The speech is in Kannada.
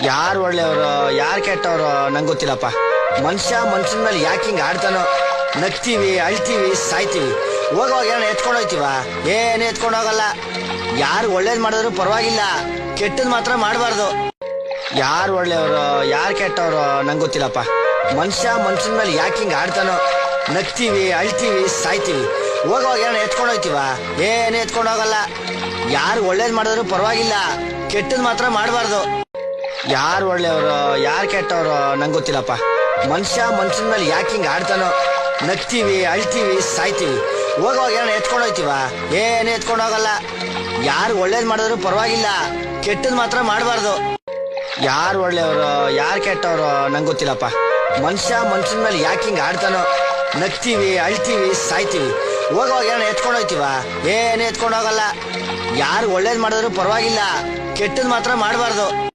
ಯಾರು ಒಳ್ಳೆಯವರು ಯಾರು ಕೆಟ್ಟವರು ನಂಗೆ ಗೊತ್ತಿಲ್ಲಪ್ಪ. ಮನುಷ್ಯ ಮನುಷ್ಯನ ಮೇಲೆ ಯಾಕೆ ಹಿಂಗೆ ಆಡ್ತಾನೋ. ನಗ್ತೀವಿ, ಅಳ್ತೀವಿ, ಸಾಯ್ತೀವಿ. ಹೋಗುವಾಗ ಏನೋ ಎತ್ಕೊಂಡು ಹೋಗ್ತೀವ, ಏನು ಎತ್ಕೊಂಡು ಹೋಗಲ್ಲ. ಯಾರು ಒಳ್ಳೇದ್ ಮಾಡಿದ್ರು ಪರವಾಗಿಲ್ಲ, ಕೆಟ್ಟದ್ ಮಾತ್ರ ಮಾಡಬಾರ್ದು. ಯಾರು ಒಳ್ಳೆಯವರು ಯಾರು ಕೆಟ್ಟವರು ನಂಗೆ ಗೊತ್ತಿಲ್ಲಪ್ಪ. ಮನುಷ್ಯ ಮನುಷ್ಯನ ಮೇಲೆ ಯಾಕೆ ಹಿಂಗೆ ಆಡ್ತಾನೋ. ನಗ್ತೀವಿ, ಅಳ್ತೀವಿ, ಸಾಯ್ತೀವಿ. ಹೋಗುವಾಗ ಏನೋ ಎತ್ಕೊಂಡು ಹೋಗ್ತೀವ, ಏನು ಎತ್ಕೊಂಡು ಹೋಗಲ್ಲ. ಯಾರು ಒಳ್ಳೇದ್ ಮಾಡಿದ್ರು ಪರವಾಗಿಲ್ಲ, ಕೆಟ್ಟದ್ ಮಾತ್ರ ಮಾಡಬಾರ್ದು. ಯಾರು ಒಳ್ಳೆಯವರು ಯಾರು ಕೆಟ್ಟವರು ನಂಗೆ ಗೊತ್ತಿಲ್ಲಪ್ಪ. ಮನುಷ್ಯ ಮನುಷ್ಯನ ಮೇಲೆ ಯಾಕೆ ಹಿಂಗೆ ಆಡ್ತಾನೋ. ನಗ್ತೀವಿ, ಅಳ್ತೀವಿ, ಸಾಯ್ತೀವಿ. ಹೋಗುವಾಗ ಏನೋ ಎತ್ಕೊಂಡು ಹೋಗ್ತೀವ, ಏನು ಎತ್ಕೊಂಡು ಹೋಗಲ್ಲ. ಯಾರು ಒಳ್ಳೇದ್ ಮಾಡಿದ್ರು ಪರವಾಗಿಲ್ಲ, ಕೆಟ್ಟದ್ ಮಾತ್ರ ಮಾಡಬಾರ್ದು. ಯಾರು ಒಳ್ಳೆಯವರು ಯಾರು ಕೆಟ್ಟವರು ನಂಗೆ ಗೊತ್ತಿಲ್ಲಪ್ಪ. ಮನುಷ್ಯ ಮನುಷ್ಯನ ಮೇಲೆ ಯಾಕೆ ಹಿಂಗೆ ಆಡ್ತಾನೋ. ನಗ್ತೀವಿ, ಅಳ್ತೀವಿ, ಸಾಯ್ತೀವಿ. ಹೋಗುವಾಗ ಏನೋ ಎತ್ಕೊಂಡು ಹೋಗ್ತೀವ, ಏನು ಎತ್ಕೊಂಡು ಹೋಗಲ್ಲ. ಯಾರು ಒಳ್ಳೇದ್ ಮಾಡಿದ್ರು ಪರವಾಗಿಲ್ಲ, ಕೆಟ್ಟದ್ ಮಾತ್ರ ಮಾಡಬಾರ್ದು.